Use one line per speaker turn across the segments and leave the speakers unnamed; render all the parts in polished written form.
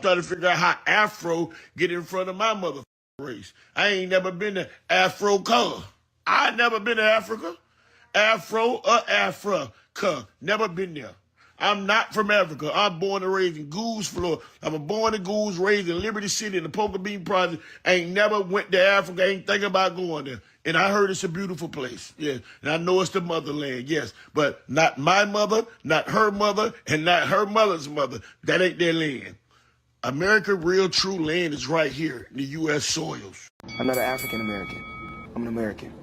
trying to figure out how Afro get in front of my mother race. I ain't never been to Afro color. I never been to Africa. Afro or Africa. Never been there. I'm not from Africa. I'm born and raised in Goose, Florida. I'm born in Goose, raised in Liberty City in the Poker Bean Project. I ain't never went to Africa. Ain't thinking about going there. And I heard it's a beautiful place. Yeah. And I know it's the motherland, yes. But not my mother, not her mother, and not her mother's mother. That ain't their land. America, real true land is right here in the U.S. soils.
I'm not an African American. I'm an American.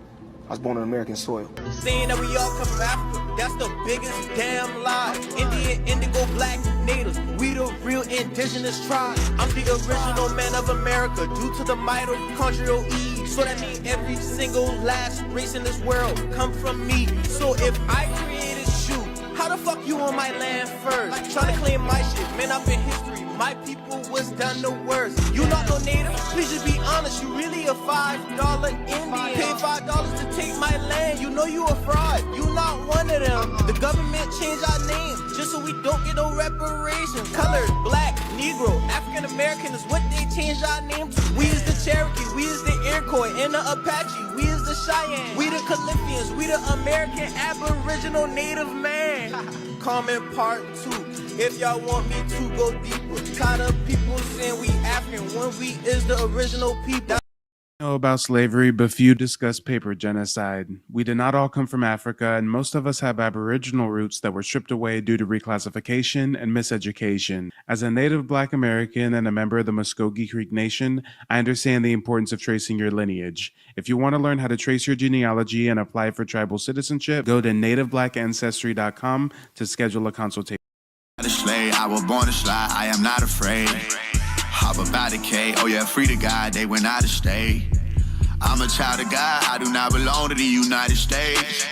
I was born on American soil.
Saying that we all come from Africa, that's the biggest damn lie. Indian, indigo, black, natives, we the real indigenous tribe. I'm the original man of America, due to the mitochondrial E. So that means every single last race in this world come from me. So if I created you, how the fuck you on my land first? Trying to claim my shit, man, up in history. My people was done the worst. You not no native? Please just be honest. You really a $5 Indian. Pay $5 to take my land. You know you a fraud. You not one of them. The government changed our name just so we don't get no reparations. Colored, black, Negro, African American is what they changed our name to. We is the Cherokee, we is the Iroquois, and the Apache. We is the Cheyenne. We the Calyphians. We the American Aboriginal Native man. Comment part 2. If y'all want me to go deeper, tired of people saying we African when we is the original people.
Know about slavery, but few discuss paper genocide. We did not all come from Africa, and most of us have Aboriginal roots that were stripped away due to reclassification and miseducation. As a native Black American and a member of the Muskogee Creek Nation, I understand the importance of tracing your lineage. If you want to learn how to trace your genealogy and apply for tribal citizenship, go to nativebblackancestry.com to schedule a consultation.
I was born to slide, I am not afraid. Hop about the K, oh yeah, free to God, they went out of state. I'm a child of God, I do not belong to the United States.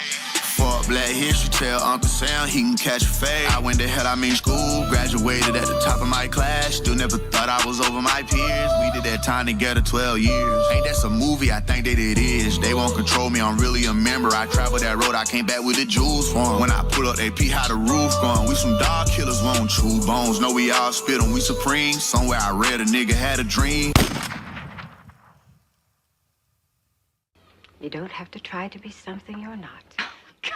Fuck Black History, tell Uncle Sam he can catch a fade. I went to hell, I mean school, graduated at the top of my class. Still never thought I was over my peers. We did that time together 12 years. Ain't that some movie? I think that it is. They won't control me, I'm really a member. I traveled that road, I came back with the jewels for 'em. When I pull up, they pee how the roof gone. We some dog killers, won't chew bones. Know we all spit 'em, we supreme. Somewhere I read a nigga had a dream.
You don't have to try to be something you're not.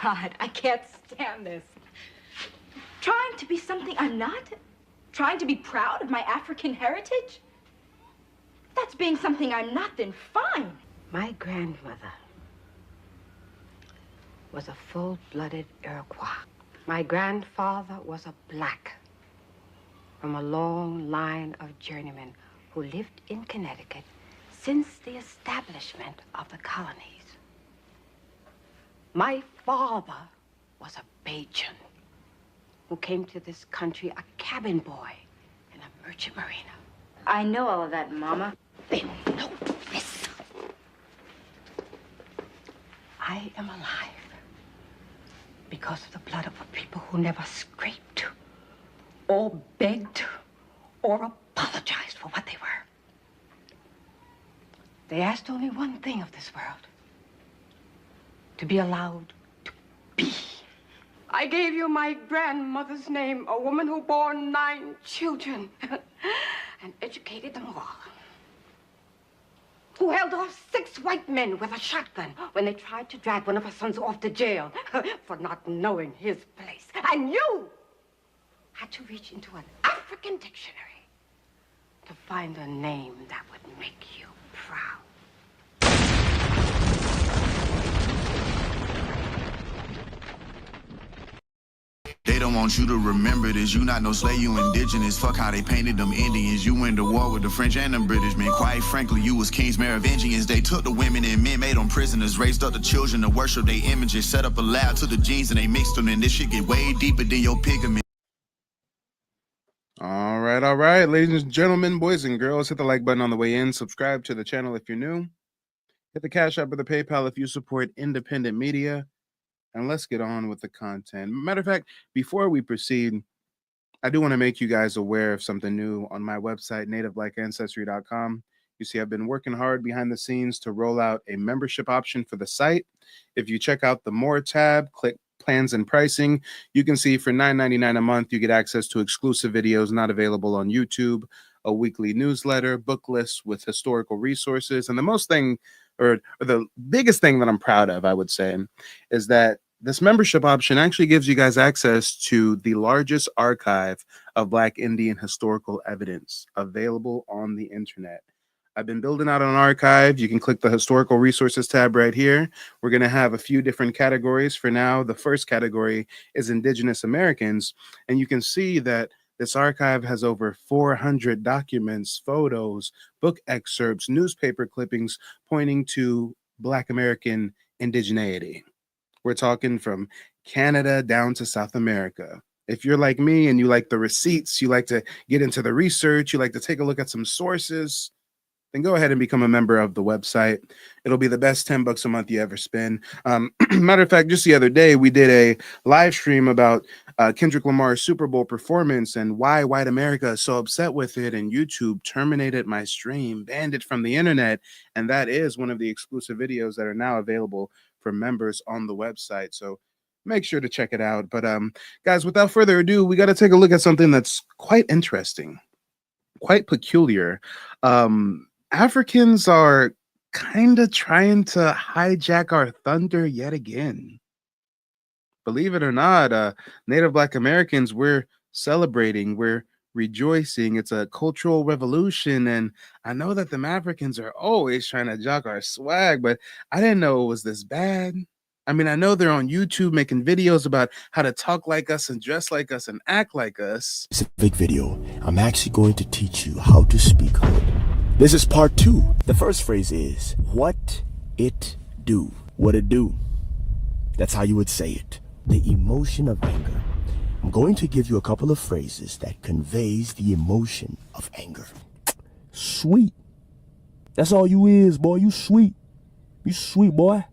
God, I can't stand this.
Trying to be something I'm not? Trying to be proud of my African heritage? If that's being something I'm not, then fine.
My grandmother was a full-blooded Iroquois. My grandfather was a Black from a long line of journeymen who lived in Connecticut since the establishment of the colonies. My father was a Bajan who came to this country a cabin boy in a merchant marina.
I know all of that, Mama.
Then know this. I am alive because of the blood of a people who never scraped or begged or apologized for what they were. They asked only one thing of this world: to be allowed to be. I gave you my grandmother's name, a woman who bore 9 children and educated them all. Who held off 6 white men with a shotgun when they tried to drag one of her sons off to jail for not knowing his place. And you had to reach into an African dictionary to find a name that would make you proud.
They don't want you to remember this. You not no slave, you indigenous. Fuck how they painted them Indians. You went to war with the French and the British men. Quite frankly, you was kings, Merovingians. They took the women and men, made them prisoners. Raised up the children to worship their images. Set up a lab to the genes and they mixed them. And this shit get way deeper than your pigment.
All right, ladies and gentlemen, boys and girls, hit the like button on the way in. Subscribe to the channel if you're new. Hit the Cash App or the PayPal if you support independent media. And let's get on with the content. Matter of fact, before we proceed, I do want to make you guys aware of something new on my website, nativebblackancestry.com. You see, I've been working hard behind the scenes to roll out a membership option for the site. If you check out the More tab, click Plans and Pricing, you can see for $9.99 a month, you get access to exclusive videos not available on YouTube, a weekly newsletter, book lists with historical resources. And the most thing, or the biggest thing that I'm proud of, I would say, is that this membership option actually gives you guys access to the largest archive of Black Indian historical evidence available on the internet. I've been building out an archive. You can click the historical resources tab right here. We're going to have a few different categories for now. The first category is Indigenous Americans. And you can see that this archive has over 400 documents, photos, book excerpts, newspaper clippings pointing to Black American indigeneity. We're talking from Canada down to South America. If you're like me and you like the receipts, you like to get into the research, you like to take a look at some sources, then go ahead and become a member of the website. It'll be the best $10 a month you ever spend. Matter of fact, just the other day, we did a live stream about Kendrick Lamar's Super Bowl performance and why white America is so upset with it, and YouTube terminated my stream, banned it from the internet, and that is one of the exclusive videos that are now available for members on the website. So make sure to check it out. But guys, without further ado, we got to take a look at something that's quite interesting, quite peculiar. Africans are kind of trying to hijack our thunder yet again. Believe it or not, Native Black Americans, we're celebrating, we're rejoicing. It's a cultural revolution. And I know that them Africans are always trying to jock our swag, but I didn't know it was this bad. I mean, I know they're on YouTube making videos about how to talk like us and dress like us and act like us.
It's a big video. I'm actually going to teach you how to speak hood. This is part 2. The first phrase is, what it do. What it do. That's how you would say it. The emotion of anger. I'm going to give you a couple of phrases that conveys the emotion of anger. Sweet. That's all you is, boy. You sweet. You sweet, boy.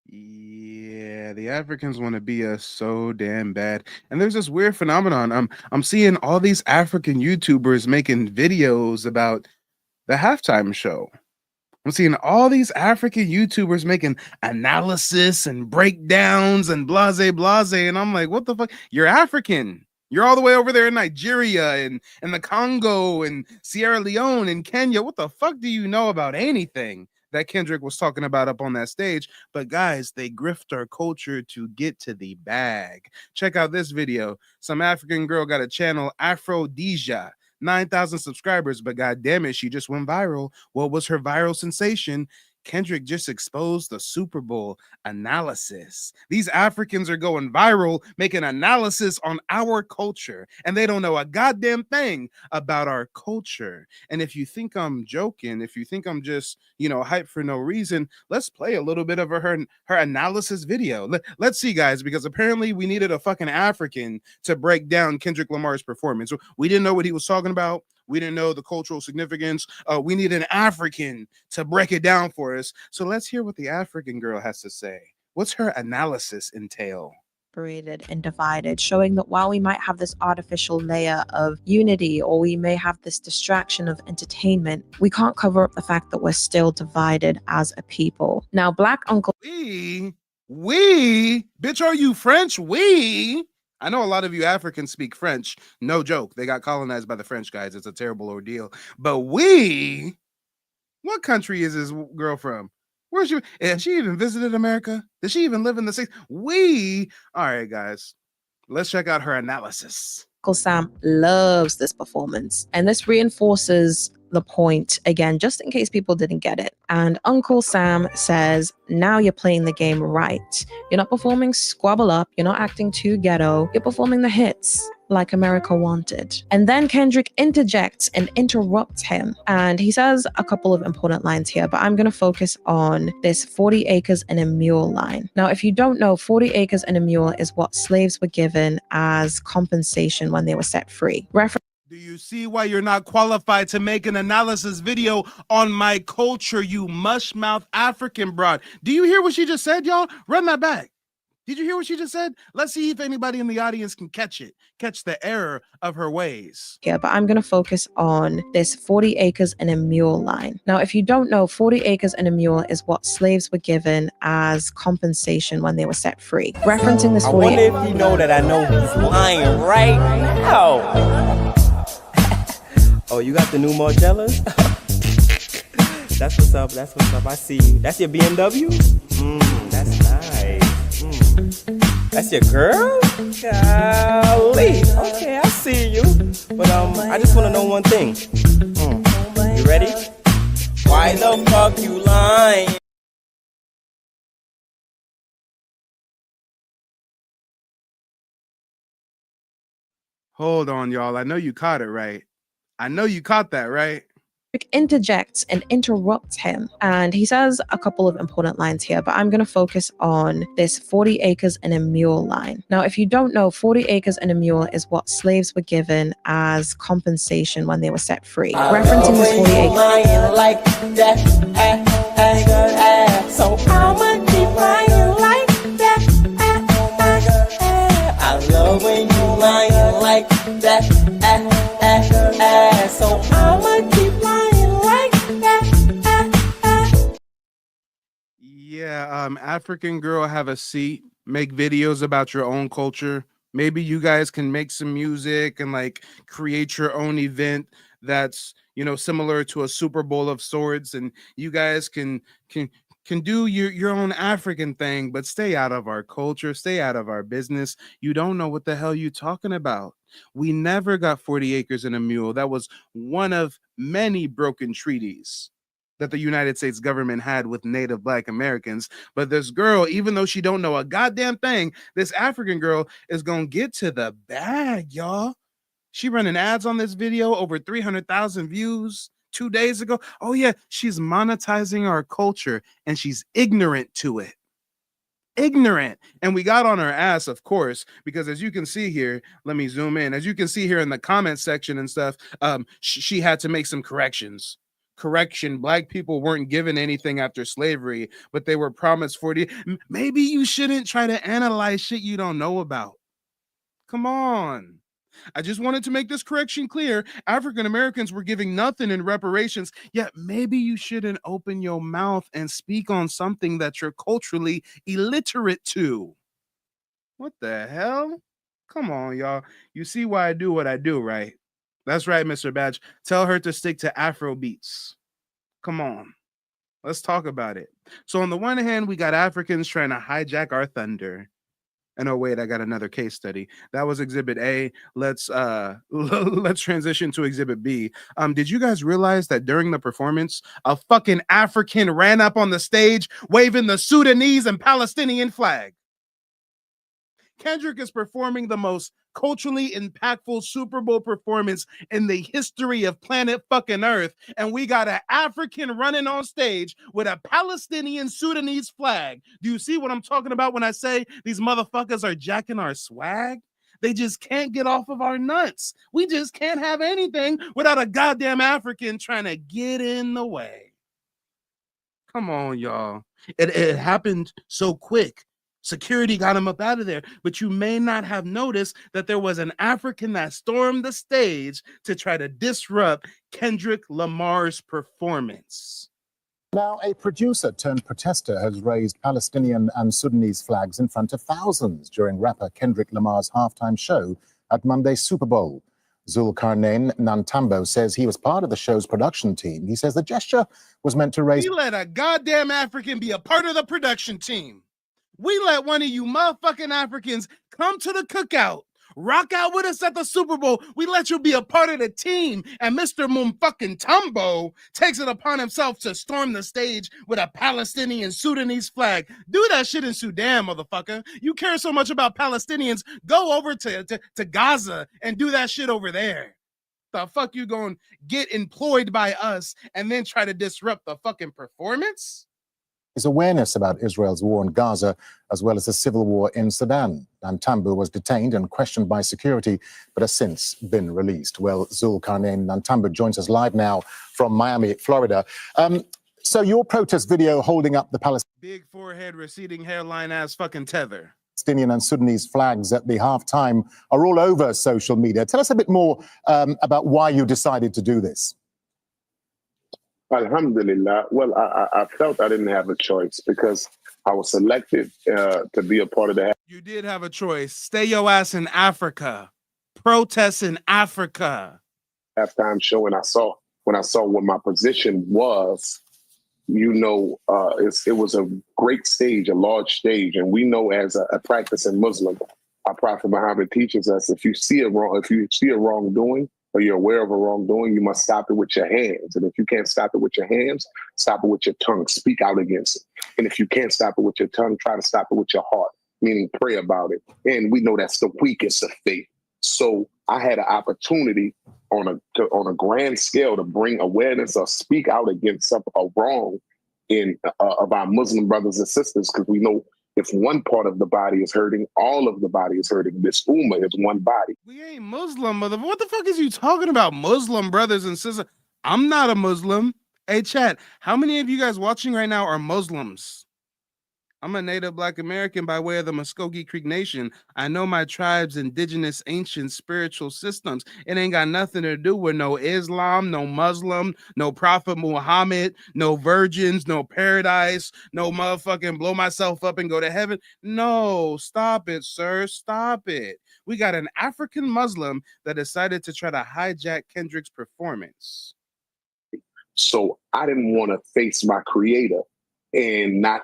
Yeah, the Africans want to be us so damn bad. And there's this weird phenomenon. I'm seeing all these African YouTubers making videos about the halftime show. I'm seeing all these African YouTubers making analysis and breakdowns and blase. And I'm like, what the fuck? You're African. You're all the way over there in Nigeria and the Congo and Sierra Leone and Kenya. What the fuck do you know about anything that Kendrick was talking about up on that stage? But guys, they grift our culture to get to the bag. Check out this video. Some African girl got a channel, Aphrodisia. 9,000 subscribers, but god damn it, she just went viral. What was her viral sensation? Kendrick just exposed the Super Bowl analysis. These Africans are going viral, making analysis on our culture, and they don't know a goddamn thing about our culture. And if you think I'm joking, if you think I'm just, hype for no reason, let's play a little bit of her analysis video. Let's see, guys, because apparently we needed a fucking African to break down Kendrick Lamar's performance. We didn't know what he was talking about. We didn't know the cultural significance. We need an African to break it down for us. So let's hear what the African girl has to say. What's her analysis entail?
Separated and divided, showing that while we might have this artificial layer of unity, or we may have this distraction of entertainment, we can't cover up the fact that we're still divided as a people. Now, Black Uncle...
We? Bitch, are you French? We? I know a lot of you Africans speak French. No joke. They got colonized by the French, guys. It's a terrible ordeal. But we? What country is this girl from? Where's she? Has she even visited America? Does she even live in the States? We? All right, guys. Let's check out her analysis.
Uncle Sam loves this performance, and this reinforces the point again, just in case people didn't get it. And Uncle Sam says, now you're playing the game right. You're not performing Squabble Up. You're not acting too ghetto. You're performing the hits like America wanted. And then Kendrick interjects and interrupts him. And he says a couple of important lines here, but I'm going to focus on this 40 acres and a mule line. Now, if you don't know, 40 acres and a mule is what slaves were given as compensation when they were set free.
Do you see why you're not qualified to make an analysis video on my culture, you mush-mouth African broad? Do you hear what she just said, y'all? Run that back. Did you hear what she just said? Let's see if anybody in the audience can catch the error of her ways.
Yeah, but I'm going to focus on this 40 acres and a mule line. Now, if you don't know, 40 acres and a mule is what slaves were given as compensation when they were set free. Referencing this 40...
I wonder if you know that I know he's lying right now.
Oh, you got the new Margellas? That's what's up. That's what's up. I see you. That's your BMW? That's nice. That's your girl? Golly. Okay, I see you. But I just want to know one thing. You ready? Why the fuck you lying?
Hold on, y'all. I know you caught it right. I know you caught that right.
Interjects and interrupts him, and he says a couple of important lines here, but I'm going to focus on this 40 acres and a mule line. Now, if you don't know, 40 acres and a mule is what slaves were given as compensation when they were set free. Referencing this 40 acres.
Like that, so I'ma keep lying like that. I love when you lying like that. So I'ma keep lying like that.
Yeah, African girl, have a seat. Make videos about your own culture. Maybe you guys can make some music and like create your own event that's, you know, similar to a Super Bowl of sorts, and you guys can do your own African thing, but stay out of our culture, stay out of our business. You don't know what the hell you're talking about. We never got 40 acres and a mule. That was one of many broken treaties that the United States government had with Native Black Americans. But this girl, even though she don't know a goddamn thing, this African girl is gonna get to the bag, y'all. She running ads on this video, over 300,000 views 2 days ago. Oh yeah, she's monetizing our culture and she's ignorant to it. Ignorant. And we got on her ass, of course, because as you can see here, let me zoom in. As you can see here in the comment section and stuff, she had to make some corrections. Black people weren't given anything after slavery, but they were promised 40. Maybe you shouldn't try to analyze shit you don't know about. Come on. I just wanted to make this correction clear. African Americans were giving nothing in reparations, yet maybe you shouldn't open your mouth and speak on something that you're culturally illiterate to. What the hell? Come on, y'all. You see why I do what I do, right? That's right, Mr. Badge. Tell her to stick to Afro beats. Come on. Let's talk about it. So on the one hand, we got Africans trying to hijack our thunder. And oh wait, I got another case study. That was Exhibit A. Let's let's transition to Exhibit B. Did you guys realize that during the performance, a fucking African ran up on the stage waving the Sudanese and Palestinian flag? Kendrick is performing the most culturally impactful Super Bowl performance in the history of planet fucking Earth, and we got an African running on stage with a Palestinian Sudanese flag. Do you see what I'm talking about when I say these motherfuckers are jacking our swag? They just can't get off of our nuts. We just can't have anything without a goddamn African trying to get in the way. Come on, y'all. It happened so quick. Security got him up out of there, but you may not have noticed that there was an African that stormed the stage to try to disrupt Kendrick Lamar's performance.
Now, a producer turned protester has raised Palestinian and Sudanese flags in front of thousands during rapper Kendrick Lamar's halftime show at Monday's Super Bowl. Zulkarnain Nantambo says he was part of the show's production team. He says the gesture was meant to raise...
We let a goddamn African be a part of the production team. We let one of you motherfucking Africans come to the cookout, rock out with us at the Super Bowl. We let you be a part of the team. And Mr. Mumfucking Tumbo takes it upon himself to storm the stage with a Palestinian Sudanese flag. Do that shit in Sudan, motherfucker. You care so much about Palestinians, go over to Gaza and do that shit over there. The fuck you gonna get employed by us and then try to disrupt the fucking performance?
His awareness about Israel's war in Gaza, as well as the civil war in Sudan. Nantambo was detained and questioned by security, but has since been released. Well, Zulkarnain Nantambo joins us live now from Miami, Florida. So your protest video holding up the
Big forehead, receding hairline ass fucking tether.
Palestinian and Sudanese flags at the halftime are all over social media. Tell us a bit more about why you decided to do this.
Alhamdulillah. Well, I felt I didn't have a choice because I was selected to be a part of that.
You did have a choice. Stay your ass in Africa. Protest in Africa.
halftime show, and when I saw what my position was, it was a great stage, a large stage, and we know as a practicing Muslim, our Prophet Muhammad teaches us if you see a wrongdoing or you're aware of a wrongdoing, you must stop it with your hands. And if you can't stop it with your hands, stop it with your tongue. Speak out against it. And if you can't stop it with your tongue, try to stop it with your heart, meaning pray about it. And we know that's the weakest of faith. So I had an opportunity on a grand scale to bring awareness or speak out against a wrong of our Muslim brothers and sisters, because we know if one part of the body is hurting, all of the body is hurting. This ummah is one body.
We ain't Muslim, mother. What the fuck is you talking about? Muslim brothers and sisters? I'm not a Muslim. Hey, chat, how many of you guys watching right now are Muslims? I'm a native Black American by way of the Muskogee Creek Nation. I know my tribe's indigenous ancient spiritual systems. It ain't got nothing to do with no Islam, no Muslim, no Prophet Muhammad, no virgins, no paradise, no motherfucking blow myself up and go to heaven. No, stop it, sir. Stop it. We got an African Muslim that decided to try to hijack Kendrick's performance.
So I didn't want to face my creator and not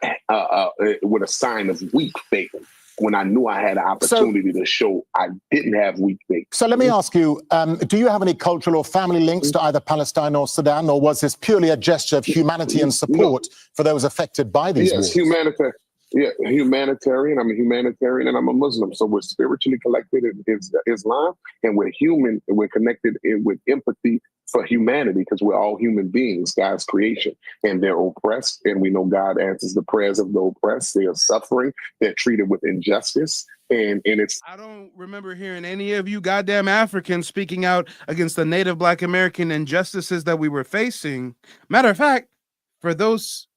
with a sign of weak faith when I knew I had an opportunity to show I didn't have weak faith.
So let me ask you, do you have any cultural or family links to either Palestine or Sudan, or was this purely a gesture of humanity and support for those affected by these wars?
Humanitarian. Yeah, humanitarian. I'm a humanitarian and I'm a Muslim. So we're spiritually connected in Islam, and we're connected with empathy for humanity, because we're all human beings, God's creation, and they're oppressed. And we know God answers the prayers of the oppressed. They are suffering. They're treated with injustice. And it's...
I don't remember hearing any of you goddamn Africans speaking out against the native Black American injustices that we were facing. Matter of fact, for those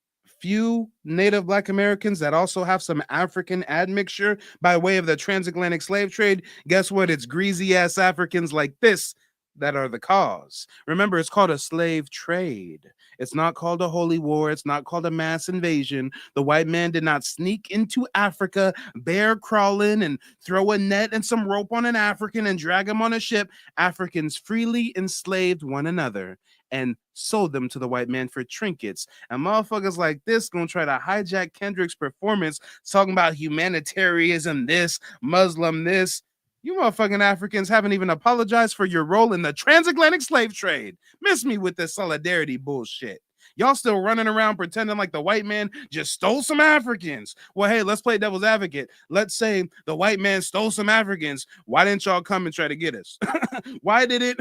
few native Black Americans that also have some African admixture by way of the transatlantic slave trade, guess what? It's greasy ass Africans like this that are the cause. Remember, it's called a slave trade. It's not called a holy war. It's not called a mass invasion. The white man did not sneak into Africa, bear crawling and throw a net and some rope on an African and drag him on a ship. Africans freely enslaved one another and sold them to the white man for trinkets. And motherfuckers like this gonna try to hijack Kendrick's performance, talking about humanitarianism, this, Muslim, this. You motherfucking Africans haven't even apologized for your role in the transatlantic slave trade. Miss me with this solidarity bullshit. Y'all still running around pretending like the white man just stole some Africans. Well, hey, let's play devil's advocate. Let's say the white man stole some Africans. Why didn't y'all come and try to get us? Why didn't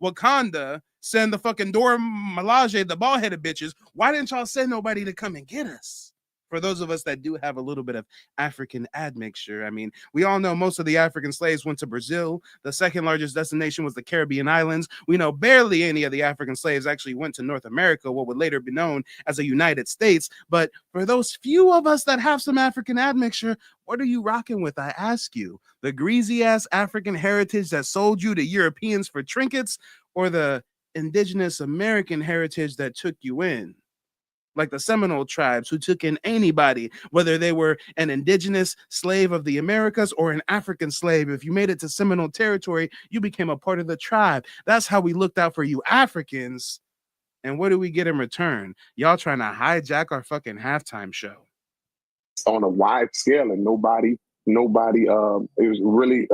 Wakanda send the fucking Dora Milaje, the bald-headed bitches? Why didn't y'all send nobody to come and get us? For those of us that do have a little bit of African admixture, I mean, we all know most of the African slaves went to Brazil. The second largest destination was the Caribbean islands. We know barely any of the African slaves actually went to North America, what would later be known as the United States. But for those few of us that have some African admixture, what are you rocking with, I ask you? The greasy-ass African heritage that sold you to Europeans for trinkets, or the indigenous American heritage that took you in? Like the Seminole tribes who took in anybody, whether they were an indigenous slave of the Americas or an African slave. If you made it to Seminole territory, you became a part of the tribe. That's how we looked out for you Africans. And what do we get in return? Y'all trying to hijack our fucking halftime show.
On a wide scale, and nobody is really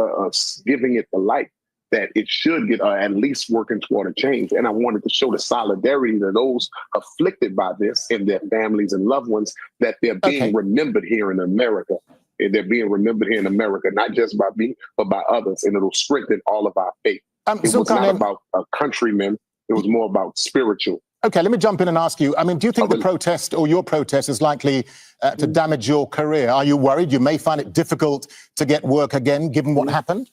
giving it the light that it should get, at least working toward a change. And I wanted to show the solidarity to those afflicted by this and their families and loved ones, that they're being remembered here in America. And they're being remembered here in America, not just by me, but by others. And it'll strengthen all of our faith. It was not about a countryman. It was more about spiritual.
Okay, let me jump in and ask you. I mean, do you think the protest or your protest is likely to damage your career? Are you worried you may find it difficult to get work again, given what happened?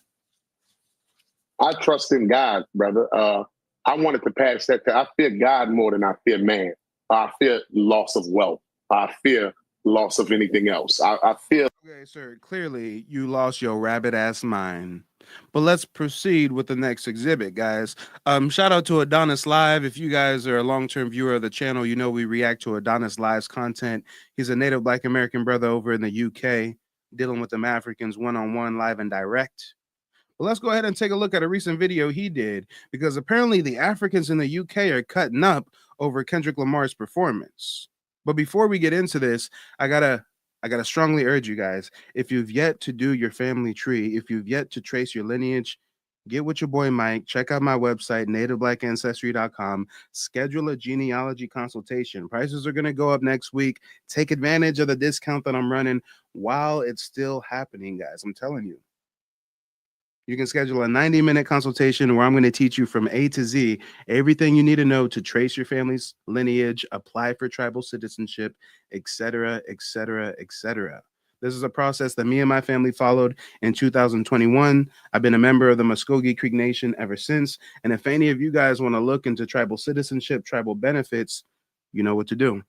I trust in God, brother. I wanted to pass that. I fear God more than I fear man. I fear loss of wealth. I fear loss of anything else. I fear.
Okay, sir, clearly you lost your rabbit ass mind. But let's proceed with the next exhibit, guys. Shout out to Adonis Live. If you guys are a long-term viewer of the channel, you know we react to Adonis Live's content. He's a native Black American brother over in the UK, dealing with them Africans one-on-one, live and direct. Well, let's go ahead and take a look at a recent video he did, because apparently the Africans in the UK are cutting up over Kendrick Lamar's performance. But before we get into this, I gotta strongly urge you guys, if you've yet to do your family tree, if you've yet to trace your lineage, get with your boy Mike. Check out my website, nativeblackancestry.com. Schedule a genealogy consultation. Prices are going to go up next week. Take advantage of the discount that I'm running while it's still happening, guys. I'm telling you. You can schedule a 90-minute consultation where I'm going to teach you from A to Z everything you need to know to trace your family's lineage, apply for tribal citizenship, etc., etc., etc. This is a process that me and my family followed in 2021. I've been a member of the Muskogee Creek Nation ever since. And if any of you guys want to look into tribal citizenship, tribal benefits, you know what to do.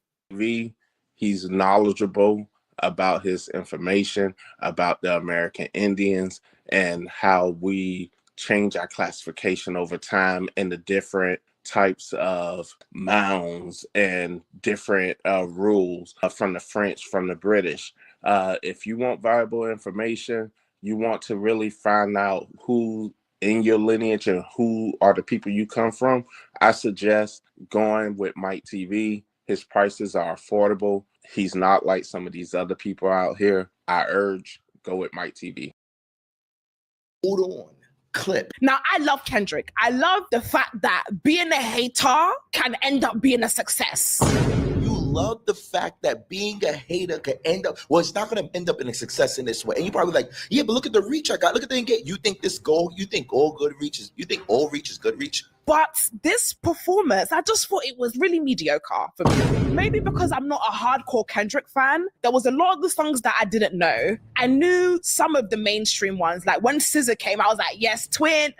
He's knowledgeable about his information, about the American Indians, and how we change our classification over time and the different types of mounds and different rules from the French, from the British. If you want valuable information, you want to really find out who in your lineage and who are the people you come from, I suggest going with Mike TV. His prices are affordable. He's not like some of these other people out here. I urge, go with Mike TV.
Hold on. Clip.
Now, I love Kendrick. I love the fact that being a hater can end up being a success.
You love the fact that being a hater can end up, well, it's not going to end up in a success in this way. And you're probably like, yeah, but look at the reach I got. Look at the engagement. You think you think all good reach is, you think all reach is good reach?
But this performance, I just thought it was really mediocre for me. Maybe because I'm not a hardcore Kendrick fan. There was a lot of the songs that I didn't know. I knew some of the mainstream ones. Like when Scissor came, I was like, yes, twin.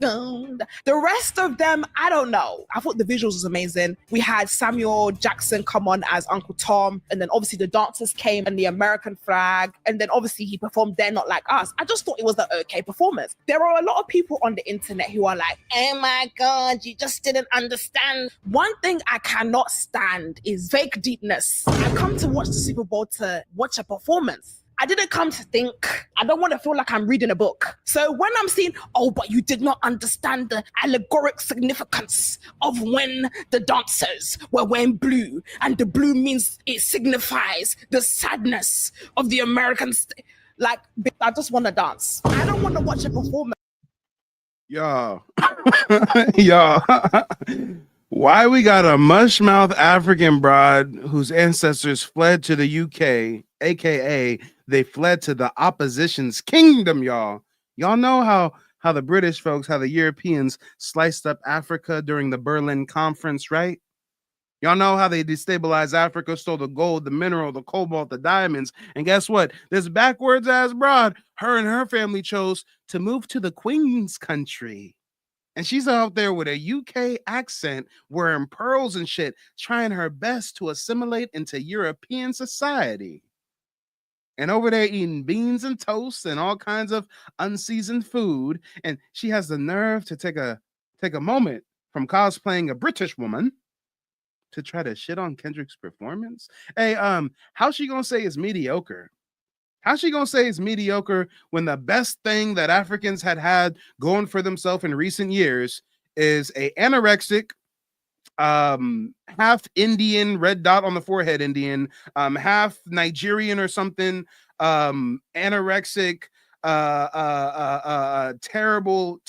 The rest of them, I don't know. I thought the visuals was amazing. We had Samuel Jackson come on as Uncle Tom, and then obviously the dancers came and the American flag, and then obviously he performed They're Not Like Us. I just thought it was an okay performance. There are a lot of people on the internet who are like, oh my God, you just didn't understand. One thing I cannot stand is fake deepness. I come to watch the Super Bowl to watch a performance. I didn't come to think. I don't want to feel like I'm reading a book. So when I'm seeing, oh, but you did not understand the allegoric significance of when the dancers were wearing blue, and the blue means it signifies the sadness of the Americans. Like, I just want to dance. I don't want to watch a performance.
Y'all. Y'all. Why we got a mushmouth African broad whose ancestors fled to the UK, aka they fled to the opposition's kingdom, y'all. Y'all know how the British folks, how the Europeans sliced up Africa during the Berlin Conference, right? Y'all know how they destabilized Africa, stole the gold, the mineral, the cobalt, the diamonds. And guess what? This backwards ass broad, her and her family chose to move to the Queen's country. And she's out there with a UK accent, wearing pearls and shit, trying her best to assimilate into European society. And over there eating beans and toast and all kinds of unseasoned food. And she has the nerve to take a moment from cosplaying a British woman to try to shit on Kendrick's performance. Hey, how's she gonna say it's mediocre? How's she gonna say it's mediocre when the best thing that Africans had going for themselves in recent years is a anorexic, half Indian, red dot on the forehead Indian, half Nigerian or something, anorexic, terrible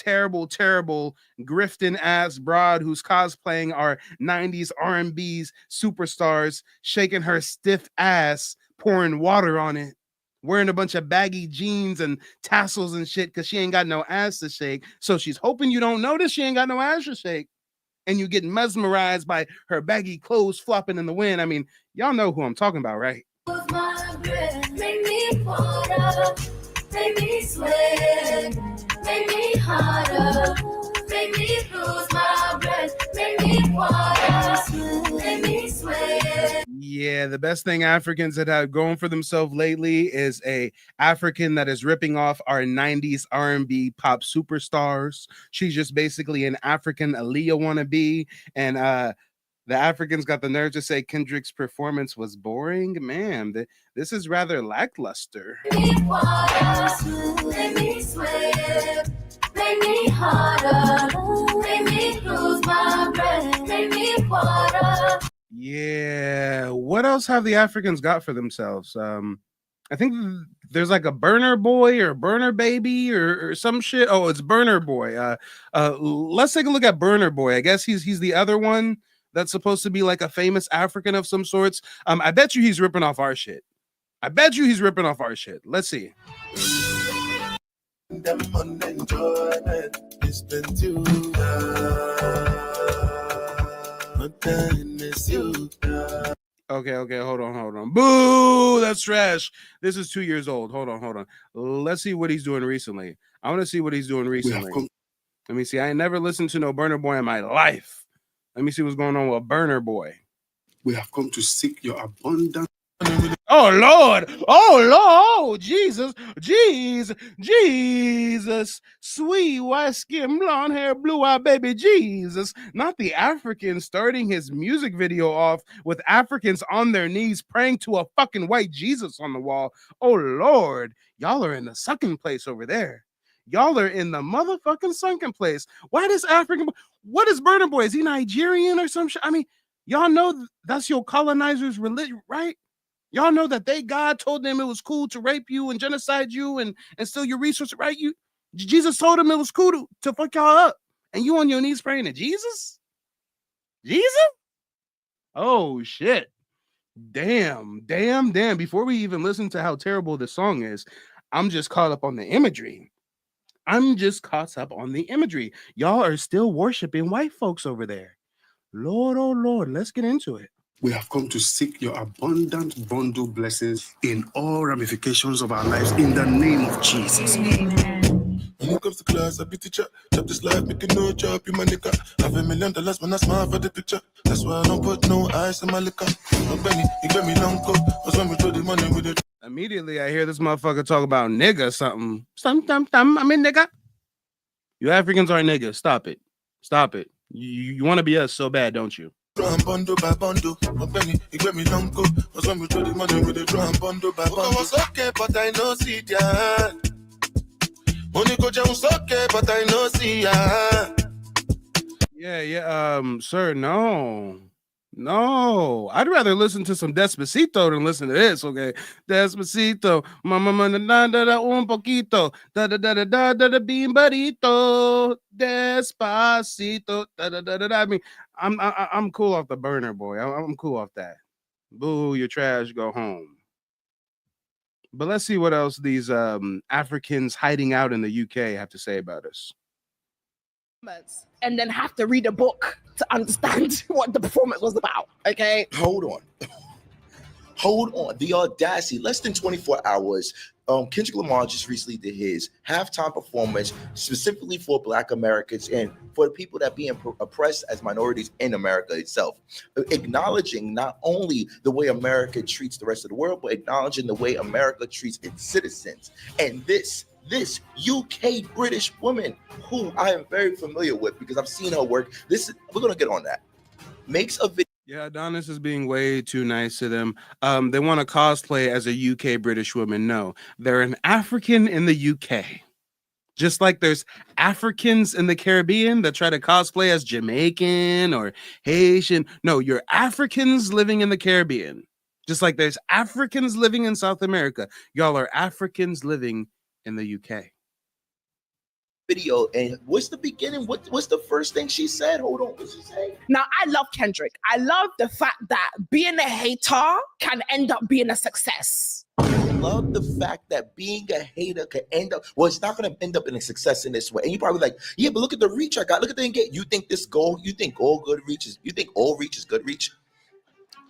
grifting ass broad who's cosplaying our 90s R&B's superstars, shaking her stiff ass, pouring water on it, wearing a bunch of baggy jeans and tassels and shit because she ain't got no ass to shake. So she's hoping you don't notice she ain't got no ass to shake. And you get mesmerized by her baggy clothes flopping in the wind. I mean, y'all know who I'm talking about, right?
Make me water, make me sweat, make me harder, make me lose my breath, make me water, make me sweat.
Yeah, the best thing Africans had going for themselves lately is a African that is ripping off our 90s R&B pop superstars. She's just basically an African Aaliyah wannabe, and The Africans got the nerve to say Kendrick's performance was boring. Man, this is rather lackluster.
Make me water, make me sweat, make me harder, make me lose my breath, make me water.
Yeah, what else have the Africans got for themselves? I think there's like a burner boy or burner baby or some shit. Oh, it's Burner Boy. Let's take a look at Burner Boy. I guess he's the other one that's supposed to be like a famous African of some sorts. I bet you he's ripping off our shit. I bet you he's ripping off our shit. Let's see. Okay, hold on. Boo, that's trash. This is 2 years old. Hold on. Let's see what he's doing recently. I want to see what he's doing recently. Let me see. I ain't never listened to no Burner Boy in my life. Let me see what's going on with Burner Boy.
We have come to seek your abundance.
Oh Lord, Jesus, sweet white skin, blonde hair, blue eyed baby Jesus. Not the African starting his music video off with Africans on their knees praying to a fucking white Jesus on the wall. Oh Lord, y'all are in the sucking place over there. Y'all are in the motherfucking sunken place. Why does African? What is Burner Boy? Is he Nigerian or some shit? I mean, y'all know that's your colonizers' religion, right? Y'all know that God told them it was cool to rape you and genocide you and steal your resources, right? Jesus told them it was cool to fuck y'all up. And you on your knees praying to Jesus? Jesus? Oh, shit. Damn. Before we even listen to how terrible this song is, I'm just caught up on the imagery. Y'all are still worshiping white folks over there. Lord, oh Lord, let's get into it.
We have come to seek your abundant bundle blessings in all ramifications of our lives in the name of Jesus.
Amen.
When it comes to class, I be teacher. Chop this life, make it no job, you my nigga. Have $1 million when I smile for the picture. That's why I don't put no ice in my liquor. No Benny, you get me long coat. Cause when we throw the money with it.
Immediately, I hear this motherfucker talk about nigga something. I mean, nigga. You Africans are niggas. Stop it. You want to be us so bad, don't you?
Bundle by bundle, no Benny, you get me long coat. Cause when we throw the money with it, bundle by bundle. I was okay, but I know see ya. Money go down okay, but I know see ya.
Yeah. Sir, no. I'd rather listen to some Despacito than listen to this. Okay, Despacito, mama, un poquito, da bean burrito, Despacito, da. I mean, I'm cool off the Burner Boy. I'm cool off that. Boo, you're trash. Go home. But let's see what else these Africans hiding out in the UK have to say about us.
And then have to read a book to understand what the performance was about. Okay.
Hold on. The audacity. Less than 24 hours. Kendrick Lamar just recently did his halftime performance specifically for Black Americans and for the people that being oppressed as minorities in America itself, acknowledging not only the way America treats the rest of the world, but acknowledging the way America treats its citizens. And this UK British woman, who I am very familiar with because I've seen her work. We're gonna get on that. Makes a video.
Yeah, Adonis is being way too nice to them. They want to cosplay as a UK British woman. No, they're an African in the UK. Just like there's Africans in the Caribbean that try to cosplay as Jamaican or Haitian. No, you're Africans living in the Caribbean. Just like there's Africans living in South America. Y'all are Africans living in the UK.
Video, and what's the beginning? What's the first thing she said? Hold on, what she say?
Now, I love Kendrick. I love the fact that being a hater can end up being a success.
Love the fact that being a hater can end up, well, it's not going to end up in a success in this way. And you're probably like, yeah, but look at the reach I got. Look at the engagement. You think all reach is good reach?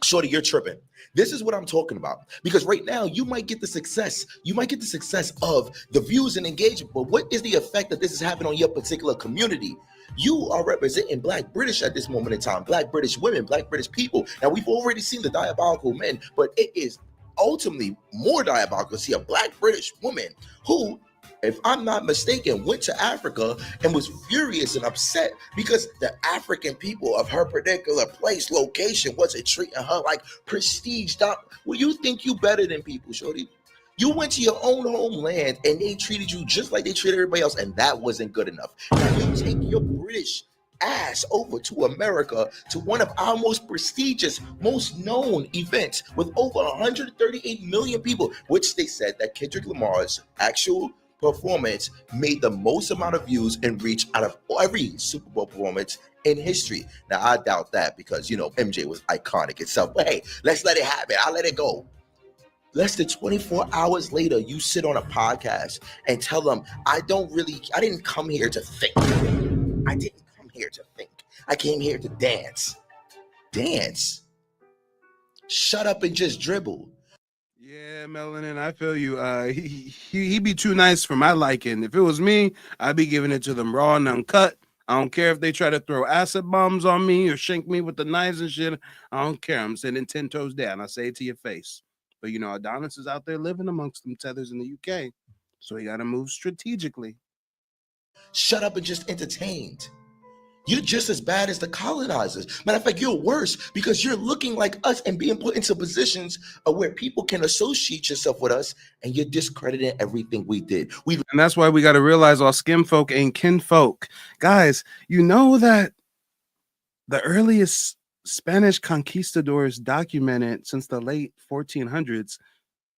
Shorty, you're tripping. This is what I'm talking about. Because right now, you might get the success. You might get the success of the views and engagement. But what is the effect that this is having on your particular community? You are representing Black British at this moment in time. Black British women, Black British people. Now, we've already seen the diabolical men, but it is ultimately more diabolical to see a Black British woman who if I'm not mistaken, went to Africa and was furious and upset because the African people of her particular place, location, wasn't treating her like prestige. Well, you think you better than people, shorty. You went to your own homeland and they treated you just like they treated everybody else, and that wasn't good enough. Now you take your British ass over to America to one of our most prestigious, most known events with over 138 million people, which they said that Kendrick Lamar's actual performance made the most amount of views and reach out of every Super Bowl performance in history. Now, I doubt that because, you know, MJ was iconic itself. But hey, let's let it happen. I'll let it go. Less than 24 hours later, you sit on a podcast and tell them, I didn't come here to think. I didn't come here to think. I came here to dance. Dance. Shut up and just dribble.
Yeah, Melanin, I feel you. He be too nice for my liking. If it was me, I'd be giving it to them raw and uncut. I don't care if they try to throw acid bombs on me or shank me with the knives and shit. I don't care. I'm sitting 10 toes down. I say it to your face. But, you know, Adonis is out there living amongst them tethers in the UK. So he got to move strategically.
Shut up and just entertained. You're just as bad as the colonizers. Matter of fact, you're worse because you're looking like us and being put into positions where people can associate yourself with us, and you're discrediting everything we did.
And that's why we got to realize all skinfolk ain't kinfolk. Guys, you know that the earliest Spanish conquistadors documented since the late 1400s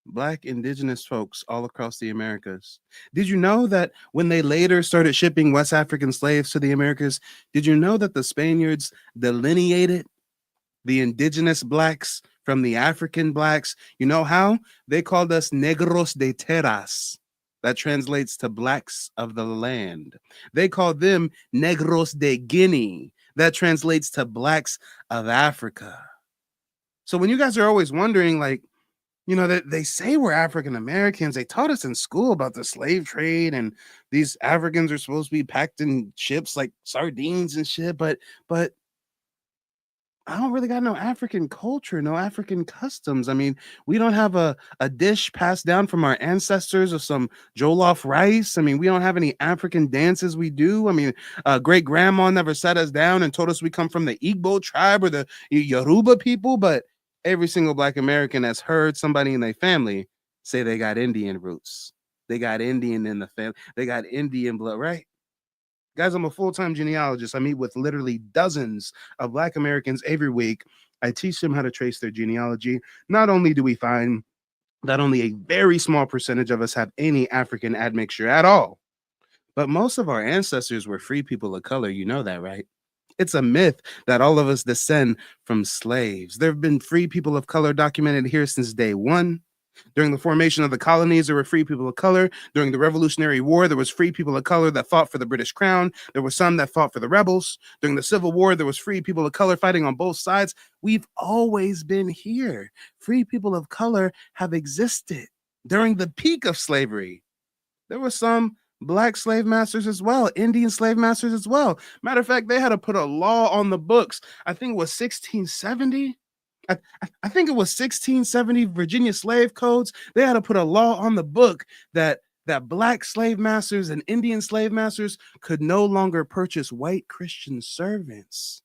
Black indigenous folks all across the Americas. Did you know that when they later started shipping West African slaves to the Americas, did you know that the Spaniards delineated the indigenous blacks from the African blacks? You know how? They called us negros de terras. That translates to blacks of the land. They called them negros de Guinea. That translates to blacks of Africa. So when you guys are always wondering, like, you know, that they say we're African Americans. They taught us in school about the slave trade, and these Africans are supposed to be packed in ships like sardines and shit. But I don't really got no African culture, no African customs. I mean, we don't have a dish passed down from our ancestors of some jollof rice. I mean, we don't have any African dances we do. I mean, great grandma never sat us down and told us we come from the Igbo tribe or the Yoruba people, but every single Black American has heard somebody in their family say they got Indian roots. They got Indian in the family. They got Indian blood, right? Guys, I'm a full-time genealogist. I meet with literally dozens of Black Americans every week. I teach them how to trace their genealogy. Not only do we find that only a very small percentage of us have any African admixture at all, but most of our ancestors were free people of color. You know that, right? It's a myth that all of us descend from slaves. There have been free people of color documented here since day one. During the formation of the colonies, there were free people of color. During the Revolutionary War, there was free people of color that fought for the British Crown. There were some that fought for the rebels. During the Civil War, there was free people of color fighting on both sides. We've always been here. Free people of color have existed. During the peak of slavery, there were some Black slave masters as well, Indian slave masters as well. Matter of fact, they had to put a law on the books. I think it was 1670. I think it was 1670 Virginia slave codes. They had to put a law on the book that Black slave masters and Indian slave masters could no longer purchase white Christian servants.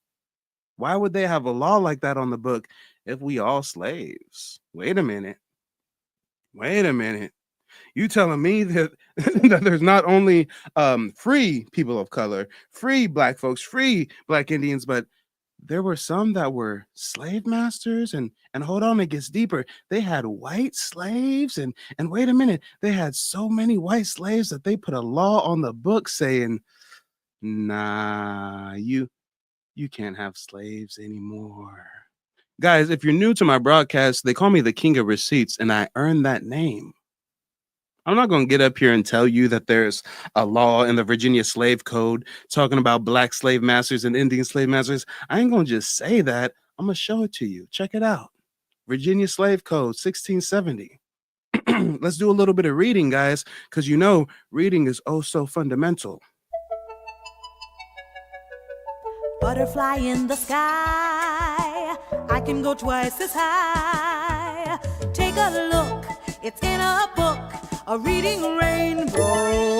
Why would they have a law like that on the book if we all slaves? Wait a minute. You telling me that, that there's not only free people of color, free Black folks, free Black Indians, but there were some that were slave masters, and hold on, it gets deeper. They had white slaves, and wait a minute, they had so many white slaves that they put a law on the book saying, nah, you can't have slaves anymore. Guys, if you're new to my broadcast, they call me the King of Receipts, and I earned that name. I'm not going to get up here and tell you that there's a law in the Virginia Slave Code talking about Black slave masters and Indian slave masters. I ain't going to just say that. I'm going to show it to you. Check it out. Virginia Slave Code, 1670. Let's do a little bit of reading, guys, because you know reading is oh so fundamental.
Butterfly in the sky, I can go twice as high. Take a look, it's in a book, a reading rainbow.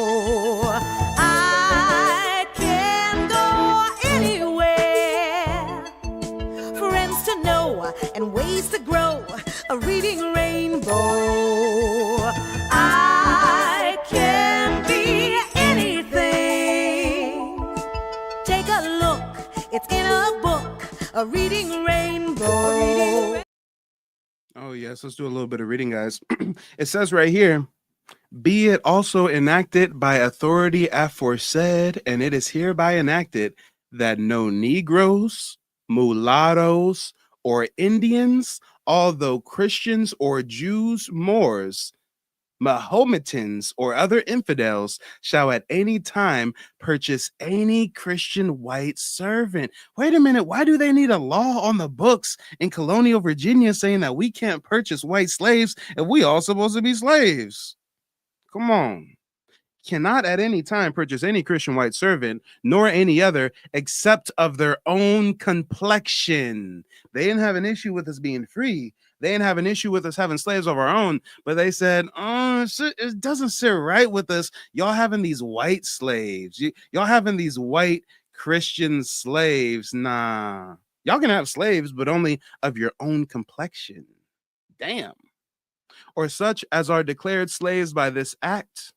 a reading rainbow.
Oh, yes. Let's do a little bit of reading, guys. It says right here, be it also enacted by authority aforesaid, and it is hereby enacted that no Negroes, mulattoes, or Indians, although Christians or Jews, Moors, Mahometans, or other infidels, shall at any time purchase any Christian white servant. Wait a minute, why do they need a law on the books in colonial Virginia saying that we can't purchase white slaves if we all supposed to be slaves? Come on. Cannot at any time purchase any Christian white servant, nor any other, except of their own complexion. They didn't have an issue with us being free. They didn't have an issue with us having slaves of our own, but they said, oh, it doesn't sit right with us. Y'all having these white slaves. Y'all having these white Christian slaves. Nah. Y'all can have slaves, but only of your own complexion. Damn. Or such as are declared slaves by this act.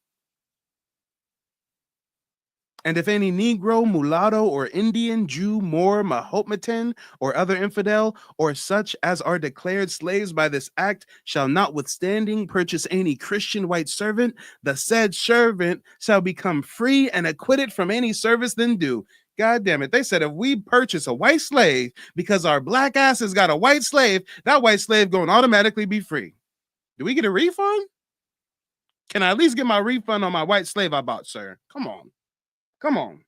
And if any Negro, mulatto, or Indian, Jew, Moor, Mahometan, or other infidel, or such as are declared slaves by this act, shall notwithstanding purchase any Christian white servant, the said servant shall become free and acquitted from any service then due. God damn it. They said if we purchase a white slave because our black asses got a white slave, that white slave going to automatically be free. Do we get a refund? Can I at least get my refund on my white slave I bought, sir? Come on. Come on.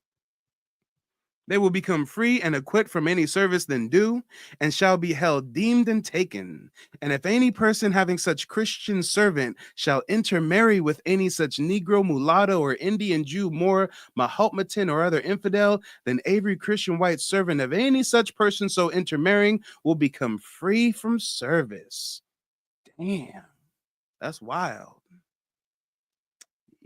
They will become free and acquit from any service then due, and shall be held deemed and taken. And if any person having such Christian servant shall intermarry with any such Negro, mulatto, or Indian, Jew, Moor, Mahometan, or other infidel, then every Christian white servant of any such person so intermarrying will become free from service. Damn, that's wild.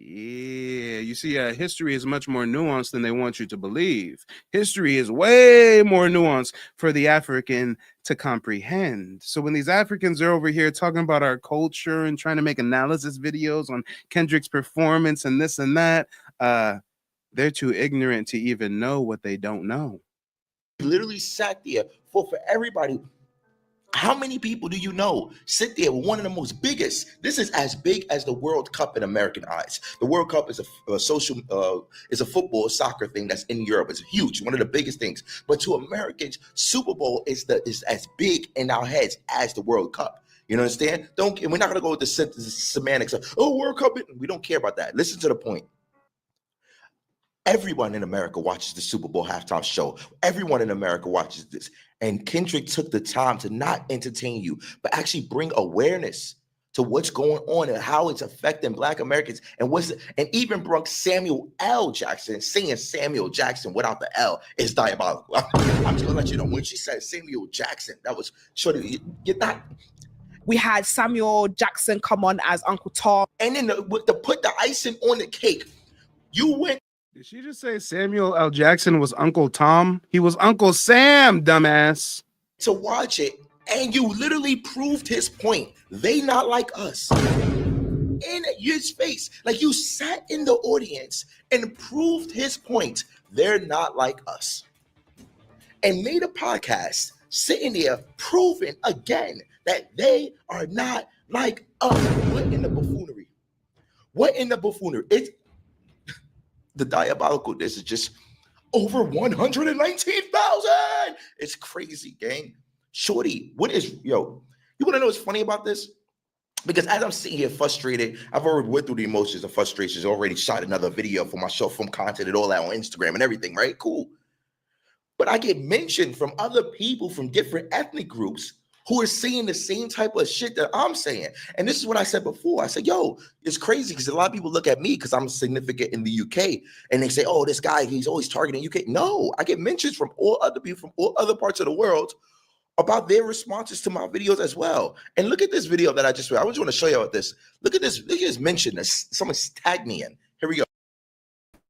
Yeah, you see, history is much more nuanced than they want you to believe. History is way more nuanced for the African to comprehend. So when these Africans are over here talking about our culture and trying to make analysis videos on Kendrick's performance and this and that, they're too ignorant to even know what they don't know.
Literally sat there for everybody. How many people do you know sit there with one of the most biggest? This is as big as the World Cup in American eyes. The World Cup is is a football, soccer thing that's in Europe. It's huge, one of the biggest things. But to Americans, Super Bowl is as big in our heads as the World Cup. You understand? We're not gonna go with the semantics of World Cup. We don't care about that. Listen to the point. Everyone in America watches the Super Bowl halftime show. Everyone in America watches this. And Kendrick took the time to not entertain you, but actually bring awareness to what's going on and how it's affecting Black Americans. And even brought Samuel L. Jackson. Saying Samuel Jackson without the L is diabolical. I'm just gonna let you know, when she said Samuel Jackson, that was shorty. You're not.
We had Samuel Jackson come on as Uncle Tom.
And then to put the icing on the cake, you went.
Did she just say Samuel L. Jackson was Uncle Tom? He was Uncle Sam, dumbass.
To watch it, and you literally proved his point. They not like us. In his face. Like, you sat in the audience and proved his point. They're not like us. And made a podcast sitting there proving again that they are not like us. What in the buffoonery? What in the buffoonery? It's the diabolical. This is just over 119,000. It's crazy, gang. Shorty, you want to know what's funny about this? Because as I'm sitting here frustrated, I've already went through the emotions and frustrations, already shot another video for my short form content and all that on Instagram and everything, right? Cool. But I get mentioned from other people from different ethnic groups who are saying the same type of shit that I'm saying. And this is what I said before. I said, yo, it's crazy because a lot of people look at me because I'm significant in the UK and they say, oh, this guy, he's always targeting UK. No, I get mentions from all other people from all other parts of the world about their responses to my videos as well. And look at this video that I just read. I just want to show you this. Look at this. Look at this mention. Someone's tagged me in. Here we go.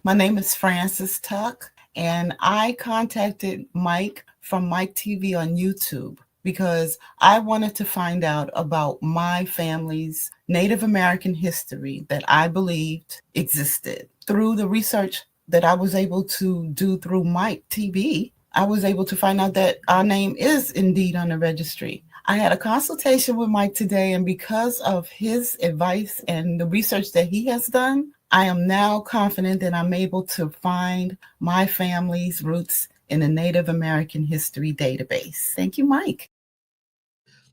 My name is Frances Tuck, and I contacted Mike from Mike TV on YouTube because I wanted to find out about my family's Native American history that I believed existed. Through the research that I was able to do through Mike TV, I was able to find out that our name is indeed on the registry. I had a consultation with Mike today, and because of his advice and the research that he has done, I am now confident that I'm able to find my family's roots in the Native American History Database. Thank you, Mike.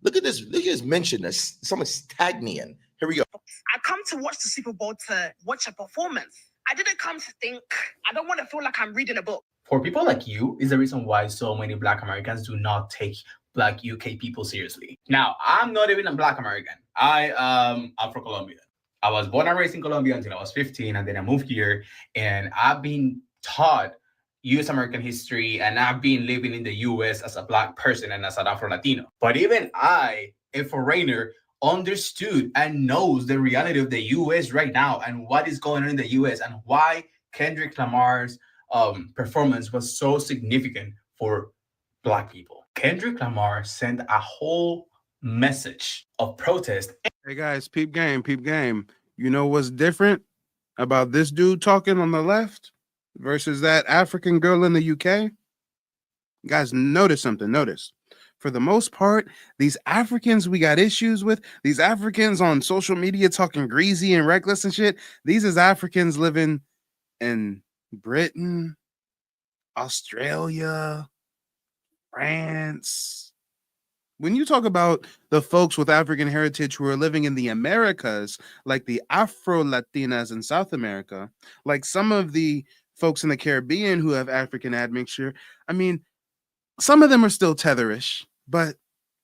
Look at this. Look at this mention. Someone Stagnian. Here we go.
I come to watch the Super Bowl to watch a performance. I didn't come to think. I don't want to feel like I'm reading a book.
For people like you is the reason why so many Black Americans do not take Black UK people seriously. Now, I'm not even a Black American. I am Afro-Colombian. I was born and raised in Colombia until I was 15, and then I moved here, and I've been taught US American history, and I've been living in the US as a Black person and as an Afro-Latino. But even I, a foreigner, understood and knows the reality of the US right now and what is going on in the US and why Kendrick Lamar's performance was so significant for Black people. Kendrick Lamar sent a whole message of protest.
Hey guys, peep game, peep game. You know what's different about this dude talking on the left versus that African girl in the UK? Guys, notice something. Notice. For the most part, these Africans we got issues with, these Africans on social media talking greasy and reckless and shit, these is Africans living in Britain, Australia, France. When you talk about the folks with African heritage who are living in the Americas, like the Afro-Latinas in South America, like some of the folks in the Caribbean who have African admixture, I mean, some of them are still tetherish, but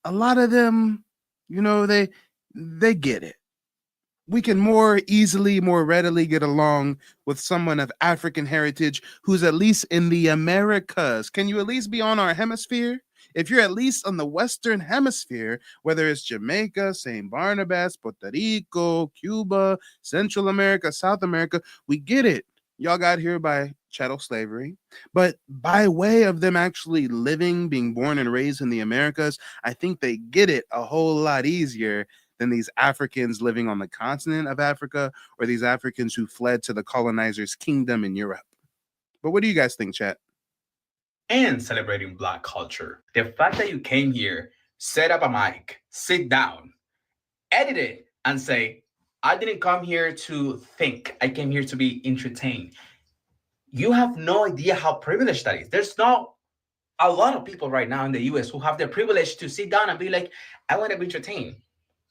a lot of them, you know, they get it. We can more easily, more readily get along with someone of African heritage who's at least in the Americas. Can you at least be on our hemisphere? If you're at least on the Western Hemisphere, whether it's Jamaica, St. Barnabas, Puerto Rico, Cuba, Central America, South America, we get it. Y'all got here by chattel slavery, but by way of them actually living, being born and raised in the Americas, I think they get it a whole lot easier than these Africans living on the continent of Africa or these Africans who fled to the colonizer's kingdom in Europe. But what do you guys think, chat?
And celebrating Black culture. The fact that you came here, set up a mic, sit down, edit it, and say, I didn't come here to think. I came here to be entertained. You have no idea how privileged that is. There's not a lot of people right now in the US who have the privilege to sit down and be like, I want to be entertained.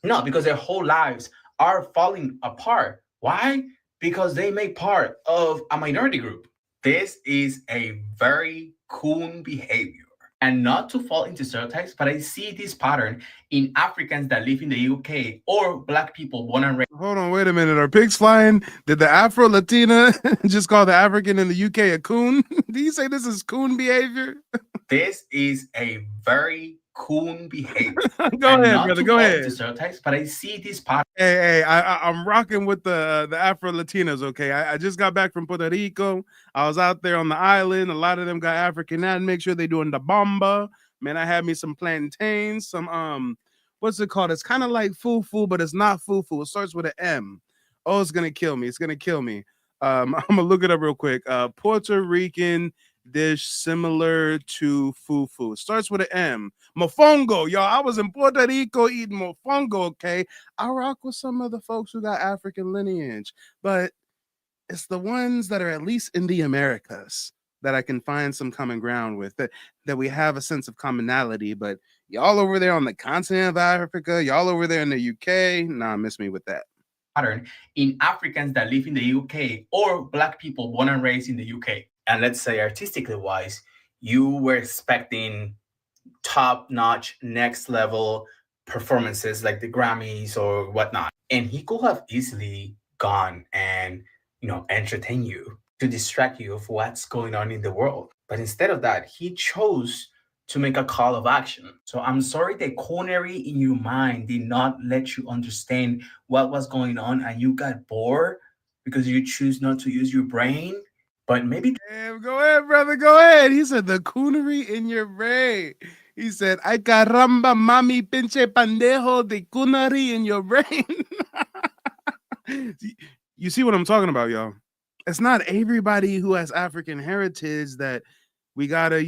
No, because their whole lives are falling apart. Why? Because they make part of a minority group. This is a very coon behavior. And not to fall into stereotypes, but I see this pattern in Africans that live in the UK or Black people born and raised.
Hold on, wait a minute. Are pigs flying? Did the Afro-Latina just call the African in the UK a coon? Do you say this is coon behavior?
This is a very coon behavior.
Go ahead, brother. Go ahead.
Stereotypes, but I see this pattern.
Hey, I'm rocking with the Afro-Latinas, okay? I just got back from Puerto Rico. I was out there on the island. A lot of them got African admixture. They doing the bomba. Man, I had me some plantains, some, what's it called? It's kind of like fufu, but it's not fufu. It starts with an M. Oh, it's going to kill me. It's going to kill me. I'm going to look it up real quick. Puerto Rican dish similar to fufu. It starts with an M. Mofongo, y'all. I was in Puerto Rico eating mofongo, okay? I rock with some of the folks who got African lineage, but it's the ones that are at least in the Americas that I can find some common ground with, that we have a sense of commonality. But y'all over there on the continent of Africa, y'all over there in the UK, nah, miss me with that.
Pattern in Africans that live in the UK or Black people born and raised in the UK. And let's say artistically wise, you were expecting top-notch, next-level performances like the Grammys or whatnot. And he could have easily gone and, entertain you to distract you of what's going on in the world. But instead of that, he chose to make a call of action. So I'm sorry the coonery in your mind did not let you understand what was going on and you got bored because you choose not to use your brain. But maybe...
Damn, go ahead, brother, go ahead. He said the coonery in your brain. He said, ay caramba, mami, pinche pendejo, the coonery in your brain. You see what I'm talking about, y'all? It's not everybody who has African heritage that we gotta,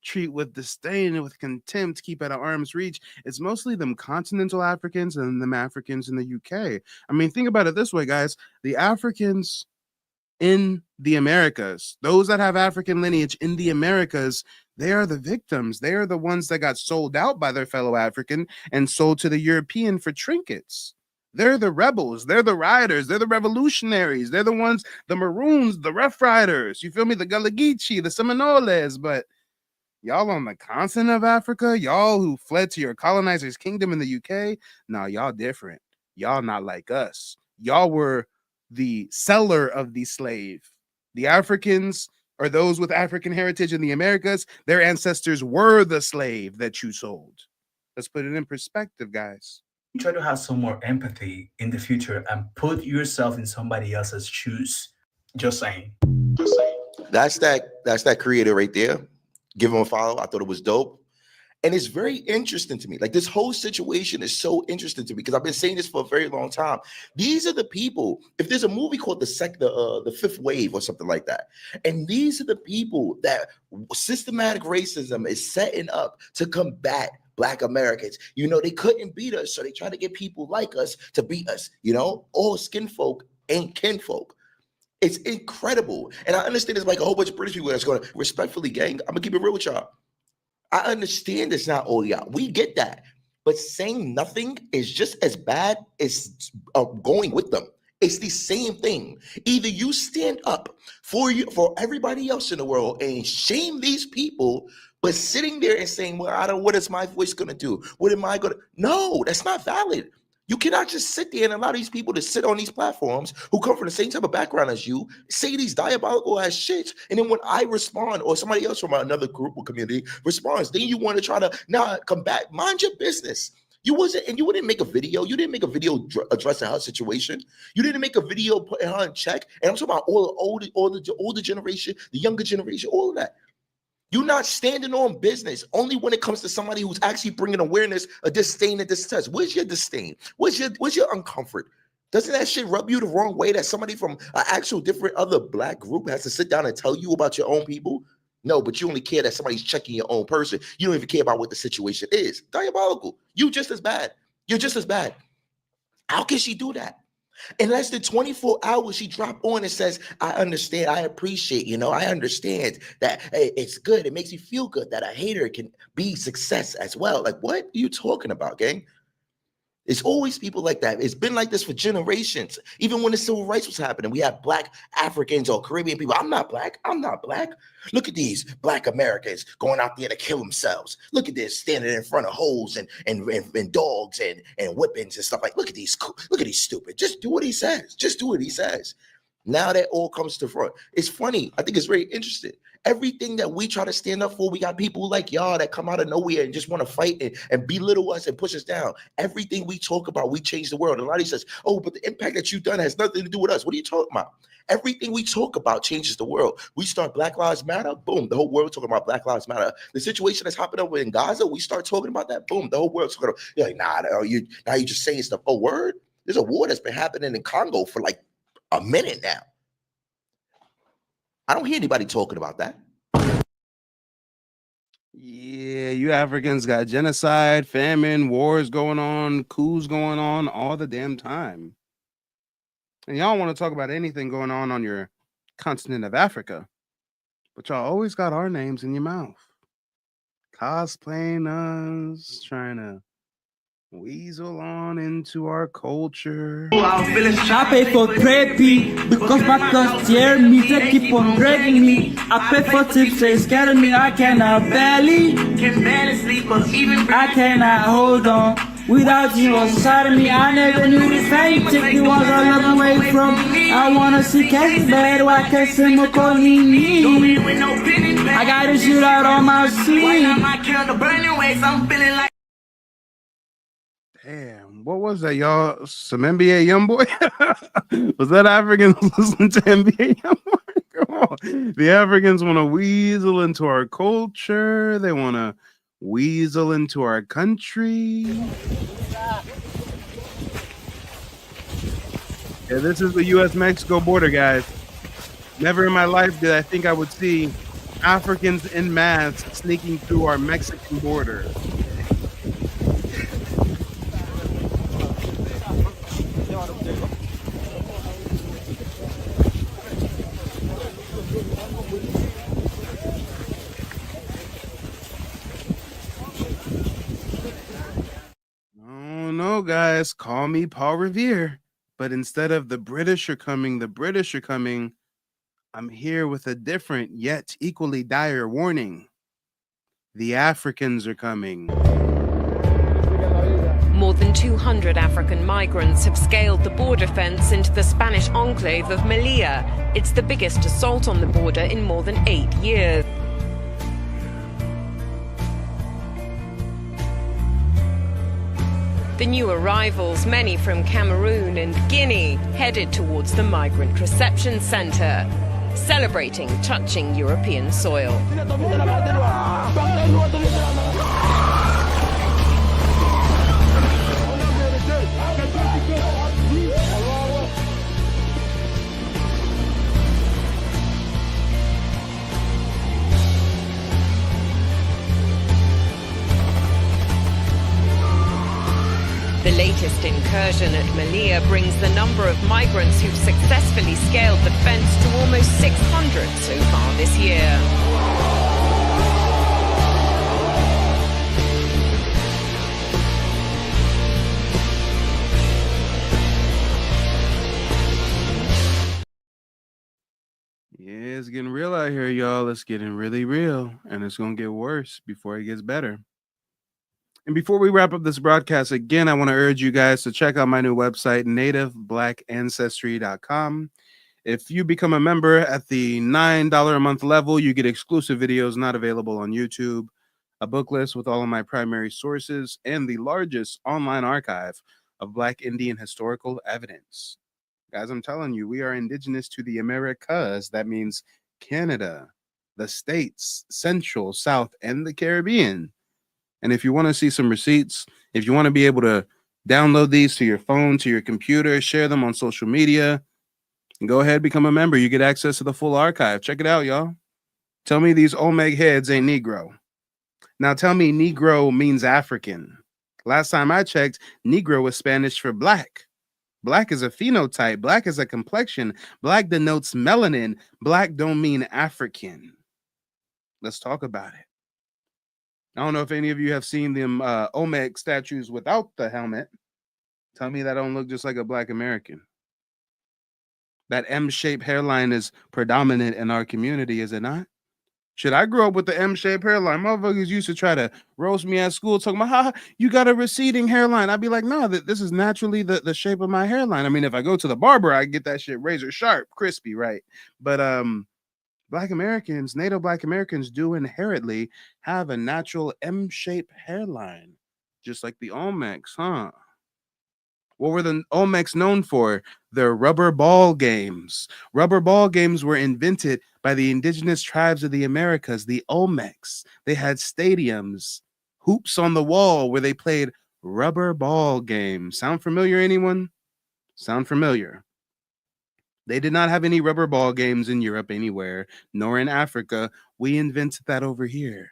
treat with disdain and with contempt, keep at arm's reach. It's mostly them continental Africans and them Africans in the UK. I mean, think about it this way, guys. The Africans in the Americas, those that have African lineage in the Americas, they are the victims. They are the ones that got sold out by their fellow African and sold to the European for trinkets. They're the rebels. They're the riders. They're the revolutionaries. They're the ones, the Maroons, the Rough Riders. You feel me? The Gullah Geechee, the Seminoles. But y'all on the continent of Africa, y'all who fled to your colonizer's kingdom in the UK, nah, y'all different. Y'all not like us. Y'all were the seller of the slave. The Africans, or those with African heritage in the Americas, their ancestors were the slave that you sold. Let's put it in perspective, guys.
Try to have some more empathy in the future and put yourself in somebody else's shoes. Just saying.
That's that creator right there. Give him a follow. I thought it was dope. And it's very interesting to me. Like, this whole situation is so interesting to me because I've been saying this for a very long time. These are the people. If there's a movie called The Fifth Wave or something like that, and these are the people that systematic racism is setting up to combat Black Americans. They couldn't beat us, so they try to get people like us to beat us. All skinfolk ain't kinfolk. It's incredible. And I understand there's like a whole bunch of British people that's going to respectfully, gang, I'm going to keep it real with y'all. I understand it's not all y'all. We get that. But saying nothing is just as bad as going with them. It's the same thing. Either you stand up for everybody else in the world and shame these people, but sitting there and saying, well, what is my voice going to do? What am I going to? No, that's not valid. You cannot just sit there and allow these people to sit on these platforms who come from the same type of background as you, say these diabolical ass shit, and then when I respond or somebody else from another group or community responds, then you want to try to now combat. Mind your business. You didn't make a video. You didn't make a video addressing her situation. You didn't make a video putting her in check. And I'm talking about all the older generation, the younger generation, all of that. You're not standing on business only when it comes to somebody who's actually bringing awareness, a disdain and disgust. Where's your disdain? Where's your uncomfort? Doesn't that shit rub you the wrong way that somebody from an actual different other Black group has to sit down and tell you about your own people? No, but you only care that somebody's checking your own person. You don't even care about what the situation is. Diabolical. You just as bad. You're just as bad. How can she do that? In less than 24 hours, she dropped on and says, I understand, I appreciate, I understand that it's good. It makes me feel good that a hater can be success as well. Like, what are you talking about, gang? It's always people like that. It's been like this for generations. Even when the civil rights was happening, we have Black Africans or Caribbean people. I'm not Black. Look at these Black Americans going out there to kill themselves. Look at this, standing in front of hoes and dogs and whippings and stuff. Like, look at these stupid. Just do what he says. Now that all comes to front. It's funny. I think it's very interesting. Everything that we try to stand up for, we got people like y'all that come out of nowhere and just want to fight and belittle us and push us down. Everything we talk about, we change the world. And a lot of says, oh, but the impact that you've done has nothing to do with us. What are you talking about? Everything we talk about changes the world. We start Black Lives Matter, boom, the whole world talking about Black Lives Matter. The situation that's happening over in Gaza, we start talking about that, boom, the whole world's talking about, you're like, now you just saying stuff. Oh, word? There's a war that's been happening in Congo for like a minute now. I don't hear anybody talking about that.
Yeah, you Africans got genocide, famine, wars going on, coups going on all the damn time. And y'all want to talk about anything going on your continent of Africa, but y'all always got our names in your mouth. Cosplaying us, trying to weasel on into our culture.
I pay for therapy because my thoughts tear me. They keep on dragging me. I pay for tips, they scatter me. I cannot barely sleep, cause even I cannot hold on. Without you inside of me, I never knew this pain. Take the ones I love away from. I wanna see cats bad, why can't someone call me? I gotta shoot out on my sleeve.
Damn, what was that, y'all? Some NBA Youngboy? Was that Africans listening to NBA Youngboy? Come on. The Africans want to weasel into our culture. They want to weasel into our country. Yeah, this is the U.S.-Mexico border, guys. Never in my life did I think I would see Africans en masse sneaking through our Mexican border. Oh no, guys, call me Paul Revere. But instead of the British are coming, I'm here with a different yet equally dire warning. The Africans are coming.
More than 200 African migrants have scaled the border fence into the Spanish enclave of Melilla. It's the biggest assault on the border in more than 8 years. The new arrivals, many from Cameroon and Guinea, headed towards the migrant reception centre, celebrating touching European soil. The latest incursion at Melilla brings the number of migrants who've successfully scaled the fence to almost 600 so far this year.
Yeah, it's getting real out here, y'all. It's getting really real, and it's going to get worse before it gets better. And before we wrap up this broadcast, again, I want to urge you guys to check out my new website, nativeblackancestry.com. If you become a member at the $9 a month level, you get exclusive videos not available on YouTube, a book list with all of my primary sources, and the largest online archive of Black Indian historical evidence. Guys, I'm telling you, we are indigenous to the Americas. That means Canada, the States, Central, South, and the Caribbean. And if you want to see some receipts, if you want to be able to download these to your phone, to your computer, share them on social media, go ahead, become a member. You get access to the full archive. Check it out, y'all. Tell me these Omeg heads ain't Negro. Now tell me Negro means African. Last time I checked, Negro was Spanish for black. Black is a phenotype. Black is a complexion. Black denotes melanin. Black don't mean African. Let's talk about it. I don't know if any of you have seen them Omeg statues without the helmet. Tell me that don't look just like a Black American. That M-shaped hairline is predominant in our community, is it not? Should I grow up with the M-shaped hairline? Motherfuckers used to try to roast me at school, talking about, ha, you got a receding hairline. I'd be like, no, this is naturally the shape of my hairline. I mean, if I go to the barber, I get that shit razor sharp, crispy, right? But Black Americans, Native Black Americans do inherently have a natural M-shaped hairline, just like the Olmecs, huh? What were the Olmecs known for? Their rubber ball games. Rubber ball games were invented by the indigenous tribes of the Americas, the Olmecs. They had stadiums, hoops on the wall where they played rubber ball games. Sound familiar, anyone? Sound familiar? They did not have any rubber ball games in Europe anywhere, nor in Africa. We invented that over here.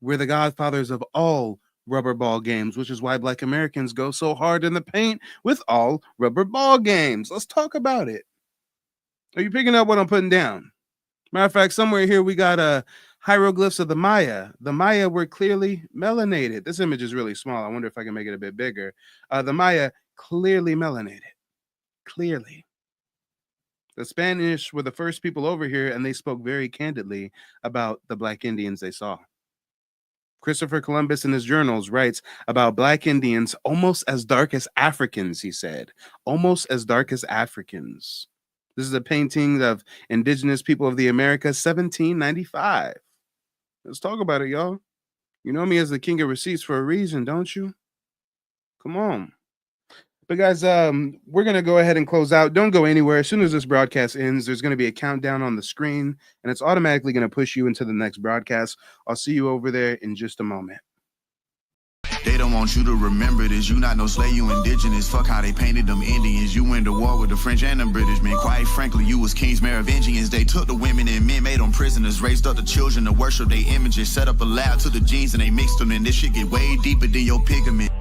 We're the godfathers of all rubber ball games, which is why Black Americans go so hard in the paint with all rubber ball games. Let's talk about it. Are you picking up what I'm putting down? Matter of fact, somewhere here we got hieroglyphs of the Maya. The Maya were clearly melanated. This image is really small. I wonder if I can make it a bit bigger. The Maya clearly melanated. Clearly. The Spanish were the first people over here, and they spoke very candidly about the Black Indians they saw. Christopher Columbus in his journals writes about Black Indians almost as dark as Africans, he said. Almost as dark as Africans. This is a painting of Indigenous people of the Americas, 1795. Let's talk about it, y'all. You know me as the king of receipts for a reason, don't you? Come on. But guys, we're going to go ahead and close out. Don't go anywhere. As soon as this broadcast ends, there's going to be a countdown on the screen, and it's automatically going to push you into the next broadcast. I'll see you over there in just a moment.
They don't want you to remember this. You not no slave, you indigenous. Fuck how they painted them Indians. You went to war with the French and the British, man. Quite frankly, you was kings, Merovingians. They took the women and men, made them prisoners. Raised up the children to worship their images. Set up a lab to the genes and they mixed them. And this shit get way deeper than your pigment.